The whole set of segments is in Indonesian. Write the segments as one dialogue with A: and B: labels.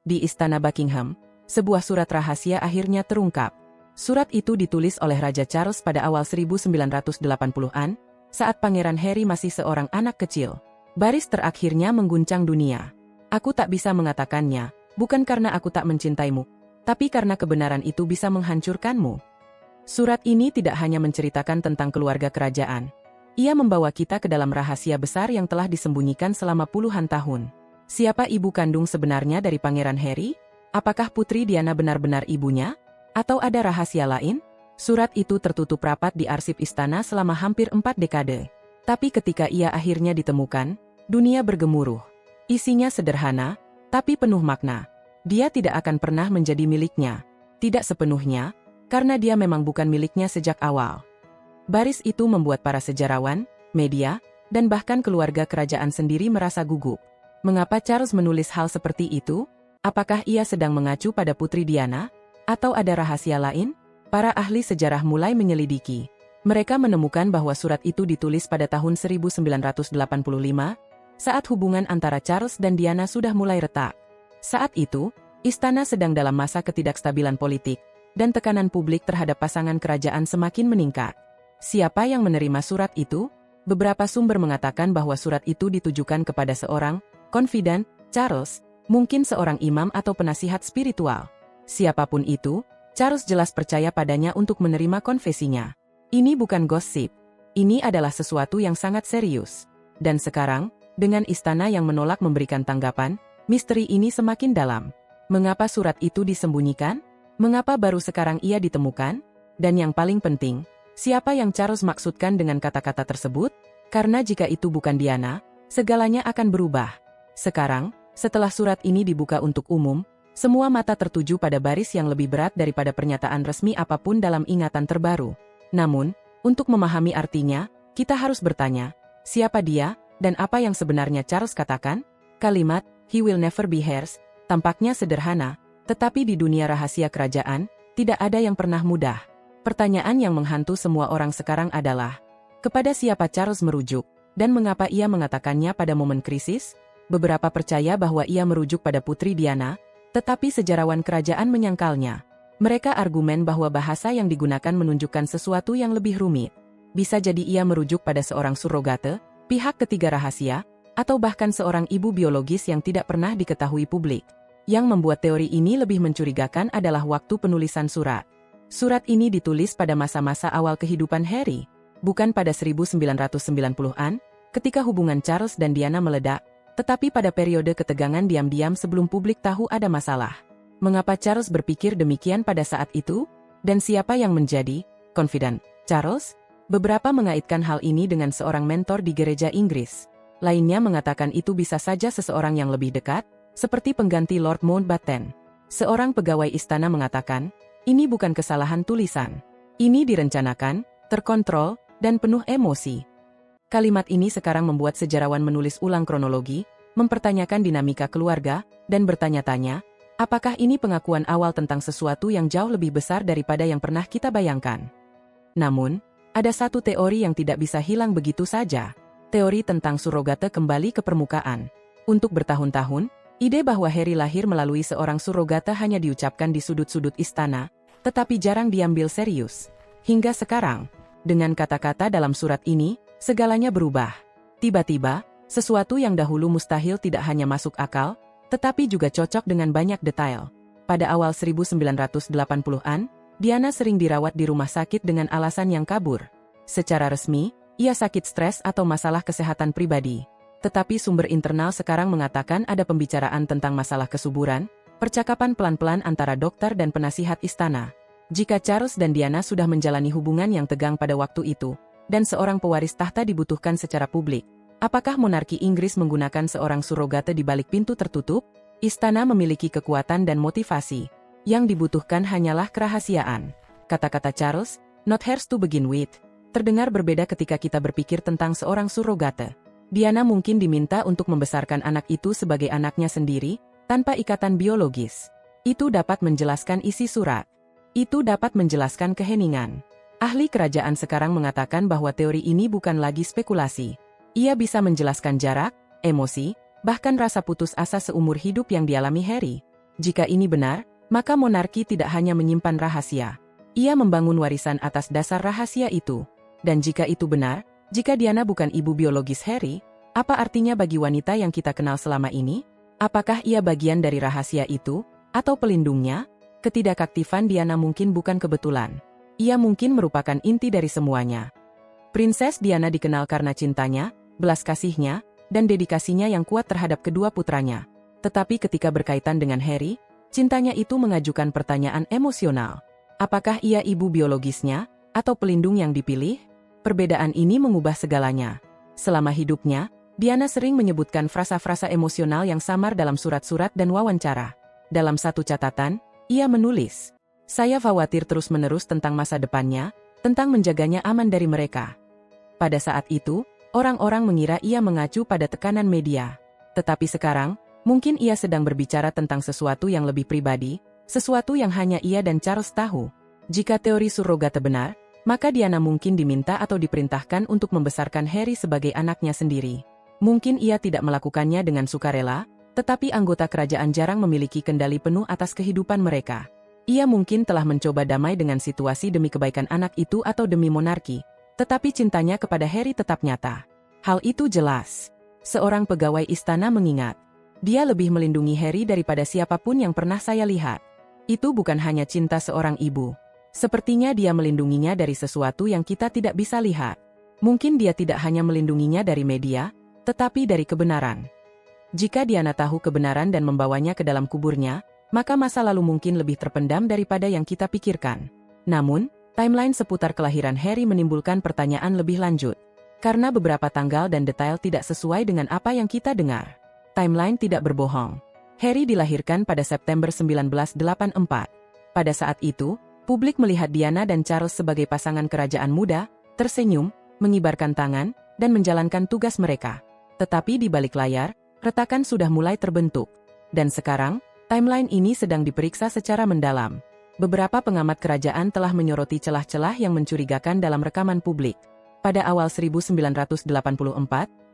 A: di Istana Buckingham, sebuah surat rahasia akhirnya terungkap. Surat itu ditulis oleh Raja Charles pada awal 1980-an, saat Pangeran Harry masih seorang anak kecil. Baris terakhirnya mengguncang dunia. Aku tak bisa mengatakannya, bukan karena aku tak mencintaimu, tapi karena kebenaran itu bisa menghancurkanmu. Surat ini tidak hanya menceritakan tentang keluarga kerajaan. Ia membawa kita ke dalam rahasia besar yang telah disembunyikan selama puluhan tahun. Siapa ibu kandung sebenarnya dari Pangeran Harry? Apakah Putri Diana benar-benar ibunya? Atau ada rahasia lain? Surat itu tertutup rapat di arsip istana selama hampir 4 dekade. Tapi ketika ia akhirnya ditemukan, dunia bergemuruh. Isinya sederhana, tapi penuh makna. Dia tidak akan pernah menjadi miliknya. Tidak sepenuhnya, karena dia memang bukan miliknya sejak awal. Baris itu membuat para sejarawan, media, dan bahkan keluarga kerajaan sendiri merasa gugup. Mengapa Charles menulis hal seperti itu? Apakah ia sedang mengacu pada Putri Diana? Atau ada rahasia lain? Para ahli sejarah mulai menyelidiki. Mereka menemukan bahwa surat itu ditulis pada tahun 1985, saat hubungan antara Charles dan Diana sudah mulai retak. Saat itu, istana sedang dalam masa ketidakstabilan politik, dan tekanan publik terhadap pasangan kerajaan semakin meningkat. Siapa yang menerima surat itu? Beberapa sumber mengatakan bahwa surat itu ditujukan kepada seorang confidant Charles, mungkin seorang imam atau penasihat spiritual. Siapapun itu, Charles jelas percaya padanya untuk menerima konfesinya. Ini bukan gosip. Ini adalah sesuatu yang sangat serius. Dan sekarang, dengan istana yang menolak memberikan tanggapan, misteri ini semakin dalam. Mengapa surat itu disembunyikan? Mengapa baru sekarang ia ditemukan? Dan yang paling penting, siapa yang Charles maksudkan dengan kata-kata tersebut? Karena jika itu bukan Diana, segalanya akan berubah. Sekarang, setelah surat ini dibuka untuk umum, semua mata tertuju pada baris yang lebih berat daripada pernyataan resmi apapun dalam ingatan terbaru. Namun, untuk memahami artinya, kita harus bertanya, siapa dia, dan apa yang sebenarnya Charles katakan? Kalimat, "He will never be hers," tampaknya sederhana, tetapi di dunia rahasia kerajaan, tidak ada yang pernah mudah. Pertanyaan yang menghantu semua orang sekarang adalah, kepada siapa Charles merujuk, dan mengapa ia mengatakannya pada momen krisis? Beberapa percaya bahwa ia merujuk pada Putri Diana, tetapi sejarawan kerajaan menyangkalnya. Mereka argumen bahwa bahasa yang digunakan menunjukkan sesuatu yang lebih rumit. Bisa jadi ia merujuk pada seorang surrogate, pihak ketiga rahasia, atau bahkan seorang ibu biologis yang tidak pernah diketahui publik. Yang membuat teori ini lebih mencurigakan adalah waktu penulisan surat. Surat ini ditulis pada masa-masa awal kehidupan Harry, bukan pada 1990-an, ketika hubungan Charles dan Diana meledak, tetapi pada periode ketegangan diam-diam sebelum publik tahu ada masalah. Mengapa Charles berpikir demikian pada saat itu? Dan siapa yang menjadi confidant Charles? Beberapa mengaitkan hal ini dengan seorang mentor di gereja Inggris. Lainnya mengatakan itu bisa saja seseorang yang lebih dekat, seperti pengganti Lord Mountbatten. Seorang pegawai istana mengatakan, ini bukan kesalahan tulisan. Ini direncanakan, terkontrol, dan penuh emosi. Kalimat ini sekarang membuat sejarawan menulis ulang kronologi, mempertanyakan dinamika keluarga, dan bertanya-tanya, apakah ini pengakuan awal tentang sesuatu yang jauh lebih besar daripada yang pernah kita bayangkan? Namun, ada satu teori yang tidak bisa hilang begitu saja. Teori tentang surrogate kembali ke permukaan. Untuk bertahun-tahun, ide bahwa Harry lahir melalui seorang surrogate hanya diucapkan di sudut-sudut istana, tetapi jarang diambil serius. Hingga sekarang, dengan kata-kata dalam surat ini, segalanya berubah. Tiba-tiba, sesuatu yang dahulu mustahil tidak hanya masuk akal, tetapi juga cocok dengan banyak detail. Pada awal 1980-an, Diana sering dirawat di rumah sakit dengan alasan yang kabur. Secara resmi, ia sakit stres atau masalah kesehatan pribadi. Tetapi sumber internal sekarang mengatakan ada pembicaraan tentang masalah kesuburan, percakapan pelan-pelan antara dokter dan penasihat istana. Jika Charles dan Diana sudah menjalani hubungan yang tegang pada waktu itu, dan seorang pewaris tahta dibutuhkan secara publik, apakah monarki Inggris menggunakan seorang surrogate di balik pintu tertutup? Istana memiliki kekuatan dan motivasi. Yang dibutuhkan hanyalah kerahasiaan. Kata-kata Charles, "not hers to begin with," terdengar berbeda ketika kita berpikir tentang seorang surrogate. Diana mungkin diminta untuk membesarkan anak itu sebagai anaknya sendiri, tanpa ikatan biologis. Itu dapat menjelaskan isi surat. Itu dapat menjelaskan keheningan. Ahli kerajaan sekarang mengatakan bahwa teori ini bukan lagi spekulasi. Ia bisa menjelaskan jarak, emosi, bahkan rasa putus asa seumur hidup yang dialami Harry. Jika ini benar, maka monarki tidak hanya menyimpan rahasia. Ia membangun warisan atas dasar rahasia itu. Dan jika itu benar, jika Diana bukan ibu biologis Harry, apa artinya bagi wanita yang kita kenal selama ini? Apakah ia bagian dari rahasia itu, atau pelindungnya? Ketidakaktifan Diana mungkin bukan kebetulan. Ia mungkin merupakan inti dari semuanya. Prinses Diana dikenal karena cintanya, belas kasihnya, dan dedikasinya yang kuat terhadap kedua putranya. Tetapi ketika berkaitan dengan Harry, cintanya itu mengajukan pertanyaan emosional. Apakah ia ibu biologisnya, atau pelindung yang dipilih? Perbedaan ini mengubah segalanya. Selama hidupnya, Diana sering menyebutkan frasa-frasa emosional yang samar dalam surat-surat dan wawancara. Dalam satu catatan, ia menulis, "Saya khawatir terus-menerus tentang masa depannya, tentang menjaganya aman dari mereka." Pada saat itu, orang-orang mengira ia mengacu pada tekanan media. Tetapi sekarang, mungkin ia sedang berbicara tentang sesuatu yang lebih pribadi, sesuatu yang hanya ia dan Charles tahu. Jika teori surrogate benar, maka Diana mungkin diminta atau diperintahkan untuk membesarkan Harry sebagai anaknya sendiri. Mungkin ia tidak melakukannya dengan sukarela, tetapi anggota kerajaan jarang memiliki kendali penuh atas kehidupan mereka. Ia mungkin telah mencoba damai dengan situasi demi kebaikan anak itu atau demi monarki. Tetapi cintanya kepada Harry tetap nyata. Hal itu jelas. Seorang pegawai istana mengingat. Dia lebih melindungi Harry daripada siapapun yang pernah saya lihat. Itu bukan hanya cinta seorang ibu. Sepertinya dia melindunginya dari sesuatu yang kita tidak bisa lihat. Mungkin dia tidak hanya melindunginya dari media, tetapi dari kebenaran. Jika Diana tahu kebenaran dan membawanya ke dalam kuburnya, maka masa lalu mungkin lebih terpendam daripada yang kita pikirkan. Namun, timeline seputar kelahiran Harry menimbulkan pertanyaan lebih lanjut. Karena beberapa tanggal dan detail tidak sesuai dengan apa yang kita dengar. Timeline tidak berbohong. Harry dilahirkan pada September 1984. Pada saat itu, publik melihat Diana dan Charles sebagai pasangan kerajaan muda, tersenyum, mengibarkan tangan, dan menjalankan tugas mereka. Tetapi di balik layar, retakan sudah mulai terbentuk. Dan sekarang, timeline ini sedang diperiksa secara mendalam. Beberapa pengamat kerajaan telah menyoroti celah-celah yang mencurigakan dalam rekaman publik. Pada awal 1984,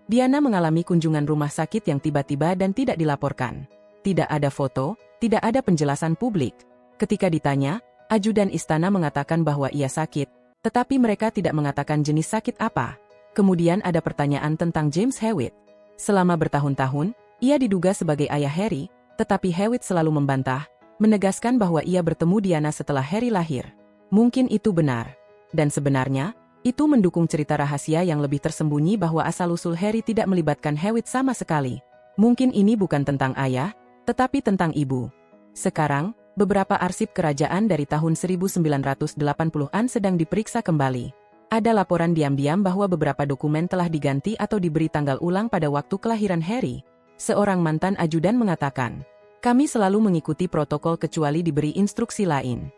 A: Diana mengalami kunjungan rumah sakit yang tiba-tiba dan tidak dilaporkan. Tidak ada foto, tidak ada penjelasan publik. Ketika ditanya, ajudan istana mengatakan bahwa ia sakit, tetapi mereka tidak mengatakan jenis sakit apa. Kemudian ada pertanyaan tentang James Hewitt. Selama bertahun-tahun, ia diduga sebagai ayah Harry, tetapi Hewitt selalu membantah, menegaskan bahwa ia bertemu Diana setelah Harry lahir. Mungkin itu benar. Dan sebenarnya, itu mendukung cerita rahasia yang lebih tersembunyi bahwa asal-usul Harry tidak melibatkan Hewitt sama sekali. Mungkin ini bukan tentang ayah, tetapi tentang ibu. Sekarang, beberapa arsip kerajaan dari tahun 1980-an sedang diperiksa kembali. Ada laporan diam-diam bahwa beberapa dokumen telah diganti atau diberi tanggal ulang pada waktu kelahiran Harry. Seorang mantan ajudan mengatakan, "Kami selalu mengikuti protokol kecuali diberi instruksi lain."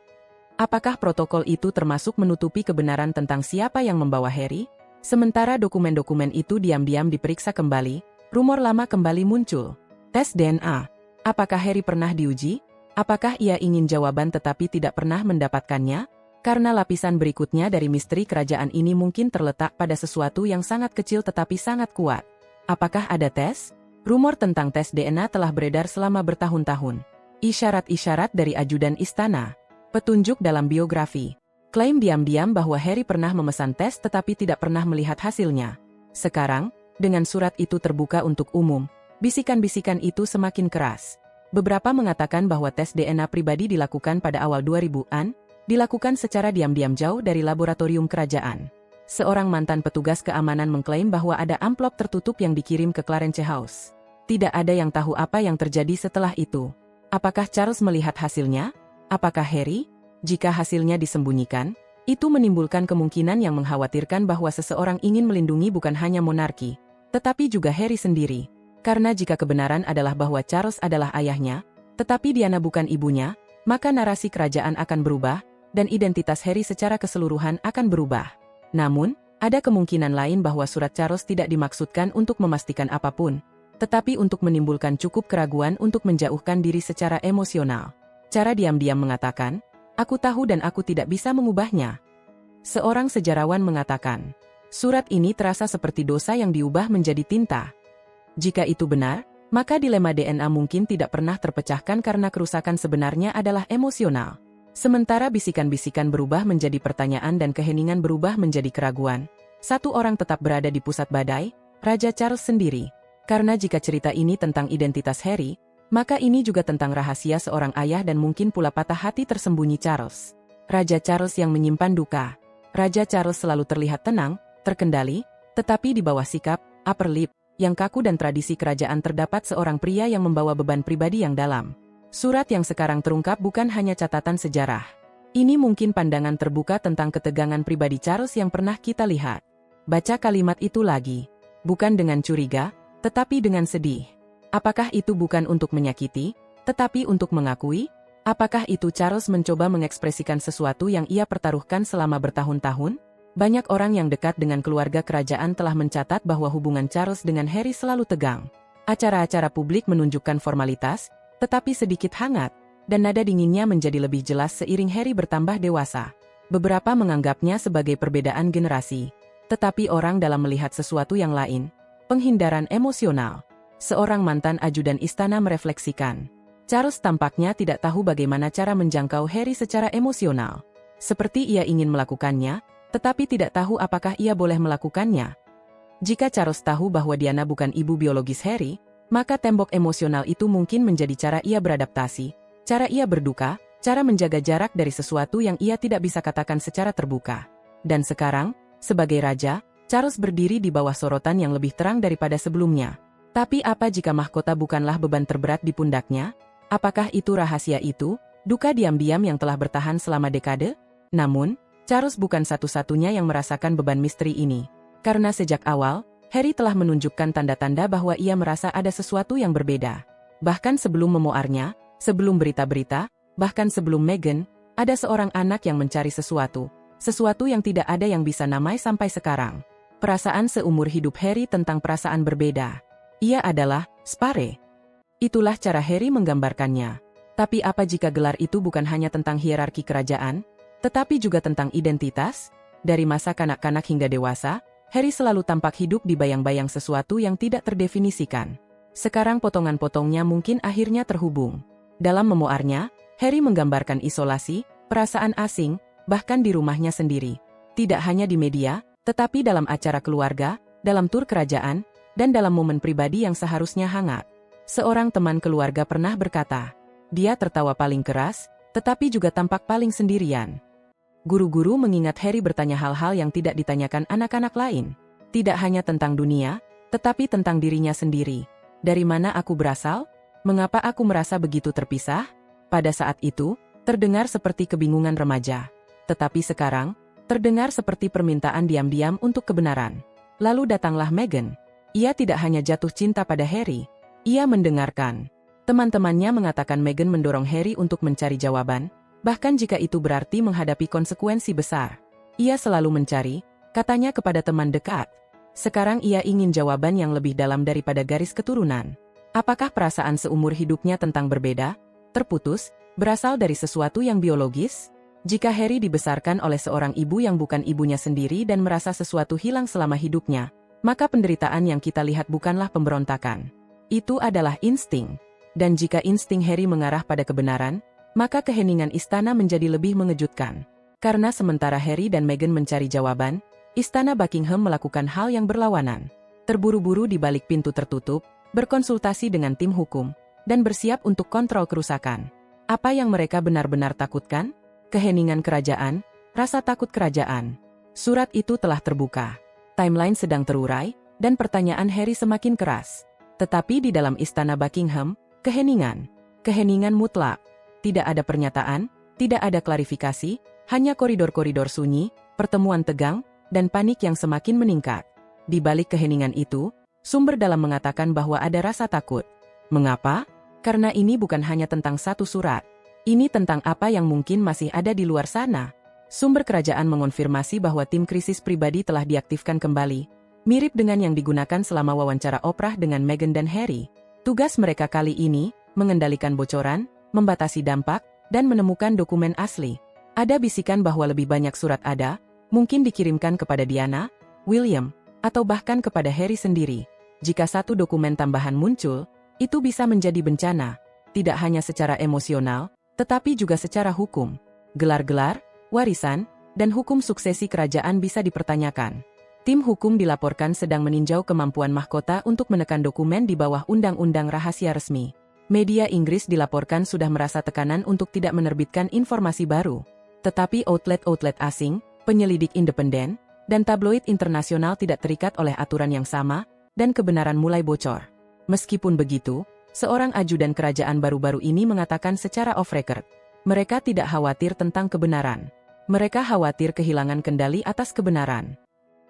A: Apakah protokol itu termasuk menutupi kebenaran tentang siapa yang membawa Harry? Sementara dokumen-dokumen itu diam-diam diperiksa kembali, rumor lama kembali muncul. Tes DNA. Apakah Harry pernah diuji? Apakah ia ingin jawaban tetapi tidak pernah mendapatkannya? Karena lapisan berikutnya dari misteri kerajaan ini mungkin terletak pada sesuatu yang sangat kecil tetapi sangat kuat. Apakah ada tes? Rumor tentang tes DNA telah beredar selama bertahun-tahun. Isyarat-isyarat dari ajudan istana. Petunjuk dalam biografi. Klaim diam-diam bahwa Harry pernah memesan tes tetapi tidak pernah melihat hasilnya. Sekarang, dengan surat itu terbuka untuk umum, bisikan-bisikan itu semakin keras. Beberapa mengatakan bahwa tes DNA pribadi dilakukan pada awal 2000-an, dilakukan secara diam-diam jauh dari laboratorium kerajaan. Seorang mantan petugas keamanan mengklaim bahwa ada amplop tertutup yang dikirim ke Clarence House. Tidak ada yang tahu apa yang terjadi setelah itu. Apakah Charles melihat hasilnya? Apakah Harry? Jika hasilnya disembunyikan, itu menimbulkan kemungkinan yang mengkhawatirkan bahwa seseorang ingin melindungi bukan hanya monarki, tetapi juga Harry sendiri. Karena jika kebenaran adalah bahwa Charles adalah ayahnya, tetapi Diana bukan ibunya, maka narasi kerajaan akan berubah, dan identitas Harry secara keseluruhan akan berubah. Namun, ada kemungkinan lain bahwa surat Charles tidak dimaksudkan untuk memastikan apapun, tetapi untuk menimbulkan cukup keraguan untuk menjauhkan diri secara emosional. Cara diam-diam mengatakan, "Aku tahu dan aku tidak bisa mengubahnya." Seorang sejarawan mengatakan, surat ini terasa seperti dosa yang diubah menjadi tinta. Jika itu benar, maka dilema DNA mungkin tidak pernah terpecahkan karena kerusakan sebenarnya adalah emosional. Sementara bisikan-bisikan berubah menjadi pertanyaan dan keheningan berubah menjadi keraguan. Satu orang tetap berada di pusat badai, Raja Charles sendiri. Karena jika cerita ini tentang identitas Harry, maka ini juga tentang rahasia seorang ayah dan mungkin pula patah hati tersembunyi Charles. Raja Charles yang menyimpan duka. Raja Charles selalu terlihat tenang, terkendali, tetapi di bawah sikap, upper lip, yang kaku dan tradisi kerajaan terdapat seorang pria yang membawa beban pribadi yang dalam. Surat yang sekarang terungkap bukan hanya catatan sejarah. Ini mungkin pandangan terbuka tentang ketegangan pribadi Charles yang pernah kita lihat. Baca kalimat itu lagi. Bukan dengan curiga, tetapi dengan sedih. Apakah itu bukan untuk menyakiti, tetapi untuk mengakui? Apakah itu Charles mencoba mengekspresikan sesuatu yang ia pertaruhkan selama bertahun-tahun? Banyak orang yang dekat dengan keluarga kerajaan telah mencatat bahwa hubungan Charles dengan Harry selalu tegang. Acara-acara publik menunjukkan formalitas, tetapi sedikit hangat, dan nada dinginnya menjadi lebih jelas seiring Harry bertambah dewasa. Beberapa menganggapnya sebagai perbedaan generasi. Tetapi orang dalam melihat sesuatu yang lain. Penghindaran emosional. Seorang mantan ajudan istana merefleksikan. Charles tampaknya tidak tahu bagaimana cara menjangkau Harry secara emosional. Seperti ia ingin melakukannya, tetapi tidak tahu apakah ia boleh melakukannya. Jika Charles tahu bahwa Diana bukan ibu biologis Harry, maka tembok emosional itu mungkin menjadi cara ia beradaptasi, cara ia berduka, cara menjaga jarak dari sesuatu yang ia tidak bisa katakan secara terbuka. Dan sekarang, sebagai raja, Charles berdiri di bawah sorotan yang lebih terang daripada sebelumnya. Tapi apa jika mahkota bukanlah beban terberat di pundaknya? Apakah itu rahasia itu, duka diam-diam yang telah bertahan selama dekade? Namun, Charles bukan satu-satunya yang merasakan beban misteri ini. Karena sejak awal, Harry telah menunjukkan tanda-tanda bahwa ia merasa ada sesuatu yang berbeda. Bahkan sebelum memoarnya, sebelum berita-berita, bahkan sebelum Meghan, ada seorang anak yang mencari sesuatu yang tidak ada yang bisa namai sampai sekarang. Perasaan seumur hidup Harry tentang perasaan berbeda. Ia adalah Spare. Itulah cara Harry menggambarkannya. Tapi apa jika gelar itu bukan hanya tentang hierarki kerajaan, tetapi juga tentang identitas? Dari masa kanak-kanak hingga dewasa, Harry selalu tampak hidup di bayang-bayang sesuatu yang tidak terdefinisikan. Sekarang potongan-potongnya mungkin akhirnya terhubung. Dalam memoarnya, Harry menggambarkan isolasi, perasaan asing, bahkan di rumahnya sendiri. Tidak hanya di media, tetapi dalam acara keluarga, dalam tur kerajaan, dan dalam momen pribadi yang seharusnya hangat. Seorang teman keluarga pernah berkata, dia tertawa paling keras, tetapi juga tampak paling sendirian. Guru-guru mengingat Harry bertanya hal-hal yang tidak ditanyakan anak-anak lain. Tidak hanya tentang dunia, tetapi tentang dirinya sendiri. Dari mana aku berasal? Mengapa aku merasa begitu terpisah? Pada saat itu, terdengar seperti kebingungan remaja. Tetapi sekarang, terdengar seperti permintaan diam-diam untuk kebenaran. Lalu datanglah Meghan. Ia tidak hanya jatuh cinta pada Harry. Ia mendengarkan. Teman-temannya mengatakan Meghan mendorong Harry untuk mencari jawaban, bahkan jika itu berarti menghadapi konsekuensi besar. Ia selalu mencari, katanya kepada teman dekat. Sekarang ia ingin jawaban yang lebih dalam daripada garis keturunan. Apakah perasaan seumur hidupnya tentang berbeda, terputus, berasal dari sesuatu yang biologis? Jika Harry dibesarkan oleh seorang ibu yang bukan ibunya sendiri dan merasa sesuatu hilang selama hidupnya, maka penderitaan yang kita lihat bukanlah pemberontakan. Itu adalah insting. Dan jika insting Harry mengarah pada kebenaran, maka keheningan istana menjadi lebih mengejutkan. Karena sementara Harry dan Meghan mencari jawaban, istana Buckingham melakukan hal yang berlawanan. Terburu-buru di balik pintu tertutup, berkonsultasi dengan tim hukum, dan bersiap untuk kontrol kerusakan. Apa yang mereka benar-benar takutkan? Keheningan kerajaan, rasa takut kerajaan. Surat itu telah terbuka. Timeline sedang terurai, dan pertanyaan Harry semakin keras. Tetapi di dalam istana Buckingham, keheningan mutlak. Tidak ada pernyataan, tidak ada klarifikasi, hanya koridor-koridor sunyi, pertemuan tegang, dan panik yang semakin meningkat. Di balik keheningan itu, sumber dalam mengatakan bahwa ada rasa takut. Mengapa? Karena ini bukan hanya tentang satu surat. Ini tentang apa yang mungkin masih ada di luar sana. Sumber kerajaan mengonfirmasi bahwa tim krisis pribadi telah diaktifkan kembali, mirip dengan yang digunakan selama wawancara Oprah dengan Meghan dan Harry. Tugas mereka kali ini, mengendalikan bocoran, membatasi dampak, dan menemukan dokumen asli. Ada bisikan bahwa lebih banyak surat ada, mungkin dikirimkan kepada Diana, William, atau bahkan kepada Harry sendiri. Jika satu dokumen tambahan muncul, Itu bisa menjadi bencana, tidak hanya secara emosional, tetapi juga secara hukum. Gelar-gelar, warisan, dan hukum suksesi kerajaan bisa dipertanyakan. Tim hukum dilaporkan sedang meninjau kemampuan mahkota untuk menekan dokumen di bawah undang-undang rahasia resmi. Media Inggris dilaporkan sudah merasa tekanan untuk tidak menerbitkan informasi baru. Tetapi outlet-outlet asing, penyelidik independen, dan tabloid internasional tidak terikat oleh aturan yang sama, dan kebenaran mulai bocor. Meskipun begitu, seorang ajudan kerajaan baru-baru ini mengatakan secara off-record, mereka tidak khawatir tentang kebenaran. Mereka khawatir kehilangan kendali atas kebenaran.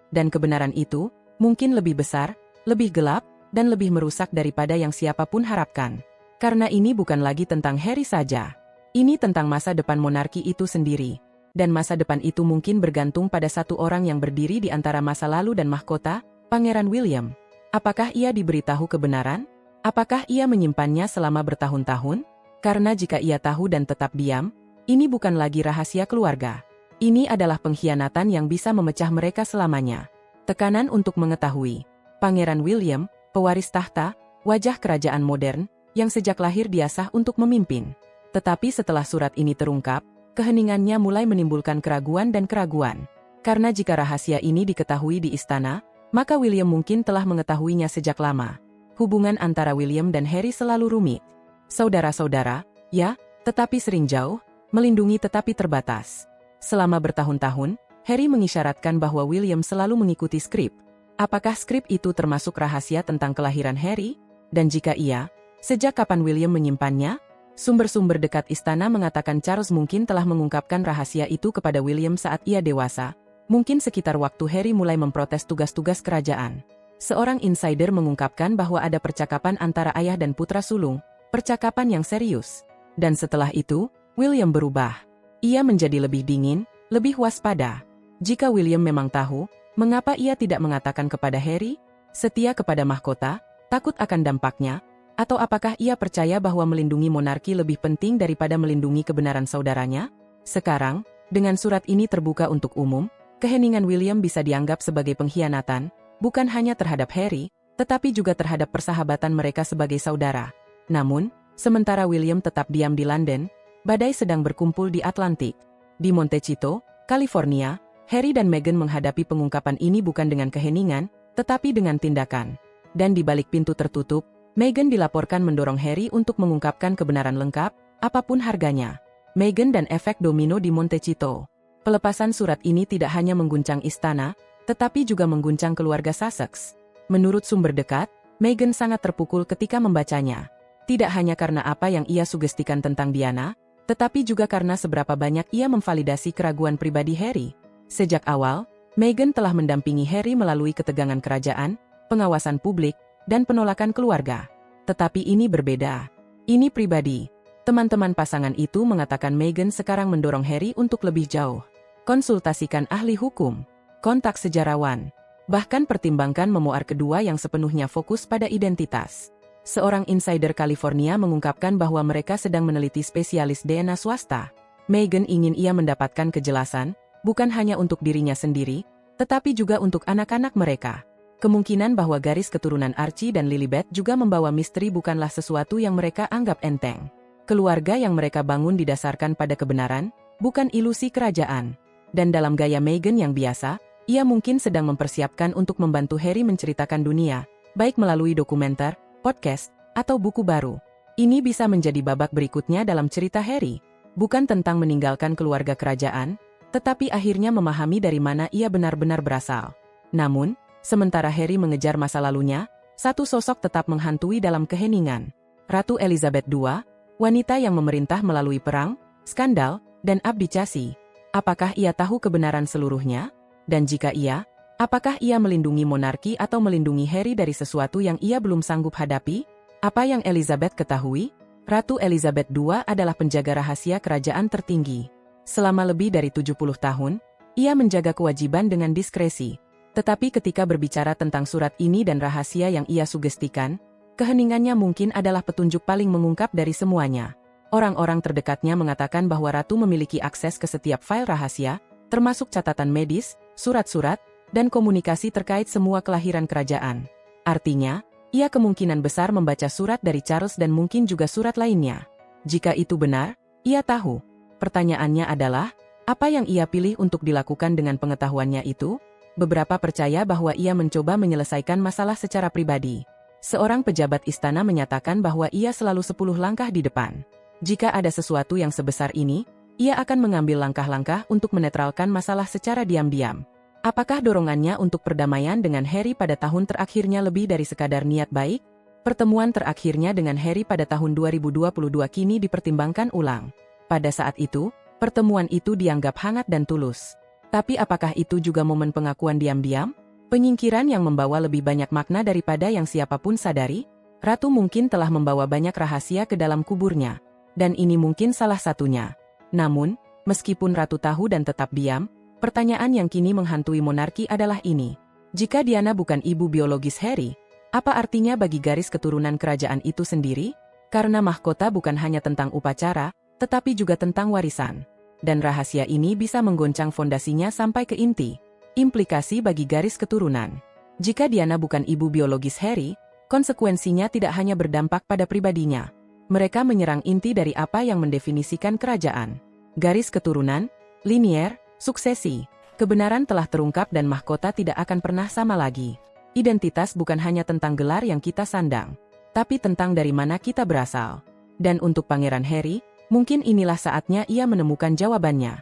A: Dan kebenaran itu mungkin lebih besar, lebih gelap, dan lebih merusak daripada yang siapapun harapkan. Karena ini bukan lagi tentang Harry saja. Ini tentang masa depan monarki itu sendiri. Dan masa depan itu mungkin bergantung pada satu orang yang berdiri di antara masa lalu dan mahkota, Pangeran William. Apakah ia diberitahu kebenaran? Apakah ia menyimpannya selama bertahun-tahun? Karena jika ia tahu dan tetap diam, ini bukan lagi rahasia keluarga. Ini adalah pengkhianatan yang bisa memecah mereka selamanya. Tekanan untuk mengetahui. Pangeran William, pewaris tahta, wajah kerajaan modern, yang sejak lahir diasah untuk memimpin. Tetapi setelah surat ini terungkap, keheningannya mulai menimbulkan keraguan dan keraguan. Karena jika rahasia ini diketahui di istana, maka William mungkin telah mengetahuinya sejak lama. Hubungan antara William dan Harry selalu rumit. Saudara-saudara, ya, tetapi sering jauh, melindungi tetapi terbatas. Selama bertahun-tahun, Harry mengisyaratkan bahwa William selalu mengikuti skrip. Apakah skrip itu termasuk rahasia tentang kelahiran Harry? Dan jika iya, sejak kapan William menyimpannya? Sumber-sumber dekat istana mengatakan Charles mungkin telah mengungkapkan rahasia itu kepada William saat ia dewasa, mungkin sekitar waktu Harry mulai memprotes tugas-tugas kerajaan. Seorang insider mengungkapkan bahwa ada percakapan antara ayah dan putra sulung, percakapan yang serius. Dan setelah itu, William berubah. Ia menjadi lebih dingin, lebih waspada. Jika William memang tahu, mengapa ia tidak mengatakan kepada Harry? Setia kepada mahkota, takut akan dampaknya, atau apakah ia percaya bahwa melindungi monarki lebih penting daripada melindungi kebenaran saudaranya? Sekarang, dengan surat ini terbuka untuk umum, keheningan William bisa dianggap sebagai pengkhianatan, bukan hanya terhadap Harry, tetapi juga terhadap persahabatan mereka sebagai saudara. Namun, sementara William tetap diam di London, badai sedang berkumpul di Atlantik. Di Montecito, California, Harry dan Meghan menghadapi pengungkapan ini bukan dengan keheningan, tetapi dengan tindakan. Dan di balik pintu tertutup, Meghan dilaporkan mendorong Harry untuk mengungkapkan kebenaran lengkap, apapun harganya. Meghan dan efek domino di Montecito. Pelepasan surat ini tidak hanya mengguncang istana, tetapi juga mengguncang keluarga Sussex. Menurut sumber dekat, Meghan sangat terpukul ketika membacanya. Tidak hanya karena apa yang ia sugestikan tentang Diana, tetapi juga karena seberapa banyak ia memvalidasi keraguan pribadi Harry. Sejak awal, Meghan telah mendampingi Harry melalui ketegangan kerajaan, pengawasan publik, dan penolakan keluarga. Tetapi ini berbeda. Ini pribadi. Teman-teman pasangan itu mengatakan Meghan sekarang mendorong Harry untuk lebih jauh. Konsultasikan ahli hukum. Kontak sejarawan. Bahkan pertimbangkan memoir kedua yang sepenuhnya fokus pada identitas. Seorang insider California mengungkapkan bahwa mereka sedang meneliti spesialis DNA swasta. Meghan ingin ia mendapatkan kejelasan, bukan hanya untuk dirinya sendiri, tetapi juga untuk anak-anak mereka. Kemungkinan bahwa garis keturunan Archie dan Lilibet juga membawa misteri bukanlah sesuatu yang mereka anggap enteng. Keluarga yang mereka bangun didasarkan pada kebenaran, bukan ilusi kerajaan. Dan dalam gaya Meghan yang biasa, ia mungkin sedang mempersiapkan untuk membantu Harry menceritakan dunia, baik melalui dokumenter, podcast, atau buku baru. Ini bisa menjadi babak berikutnya dalam cerita Harry. Bukan tentang meninggalkan keluarga kerajaan, tetapi akhirnya memahami dari mana ia benar-benar berasal. Namun, sementara Harry mengejar masa lalunya, satu sosok tetap menghantui dalam keheningan. Ratu Elizabeth II, wanita yang memerintah melalui perang, skandal, dan abdikasi. Apakah ia tahu kebenaran seluruhnya? Dan jika iya, apakah ia melindungi monarki atau melindungi Harry dari sesuatu yang ia belum sanggup hadapi? Apa yang Elizabeth ketahui? Ratu Elizabeth II adalah penjaga rahasia kerajaan tertinggi. Selama lebih dari 70 tahun, ia menjaga kewajiban dengan diskresi. Tetapi ketika berbicara tentang surat ini dan rahasia yang ia sugestikan, keheningannya mungkin adalah petunjuk paling mengungkap dari semuanya. Orang-orang terdekatnya mengatakan bahwa Ratu memiliki akses ke setiap file rahasia, termasuk catatan medis, surat-surat, dan komunikasi terkait semua kelahiran kerajaan. Artinya, Ia kemungkinan besar membaca surat dari Charles dan mungkin juga surat lainnya. Jika itu benar, ia tahu. Pertanyaannya adalah, apa yang ia pilih untuk dilakukan dengan pengetahuannya itu? Beberapa percaya bahwa ia mencoba menyelesaikan masalah secara pribadi. Seorang pejabat istana menyatakan bahwa ia selalu 10 langkah di depan. Jika ada sesuatu yang sebesar ini, ia akan mengambil langkah-langkah untuk menetralkan masalah secara diam-diam. Apakah dorongannya untuk perdamaian dengan Harry pada tahun terakhirnya lebih dari sekadar niat baik? Pertemuan terakhirnya dengan Harry pada tahun 2022 kini dipertimbangkan ulang. Pada saat itu, pertemuan itu dianggap hangat dan tulus. Tapi apakah itu juga momen pengakuan diam-diam? Penyingkiran yang membawa lebih banyak makna daripada yang siapapun sadari? Ratu mungkin telah membawa banyak rahasia ke dalam kuburnya. Dan ini mungkin salah satunya. Namun, meskipun Ratu tahu dan tetap diam, pertanyaan yang kini menghantui monarki adalah ini. Jika Diana bukan ibu biologis Harry, apa artinya bagi garis keturunan kerajaan itu sendiri? Karena mahkota bukan hanya tentang upacara, tetapi juga tentang warisan. Dan rahasia ini bisa menggoncang fondasinya sampai ke inti. Implikasi bagi garis keturunan. Jika Diana bukan ibu biologis Harry, konsekuensinya tidak hanya berdampak pada pribadinya. Mereka menyerang inti dari apa yang mendefinisikan kerajaan. Garis keturunan, linier, suksesi. Kebenaran telah terungkap dan mahkota tidak akan pernah sama lagi. Identitas bukan hanya tentang gelar yang kita sandang, tapi tentang dari mana kita berasal. Dan untuk Pangeran Harry, mungkin inilah saatnya ia menemukan jawabannya.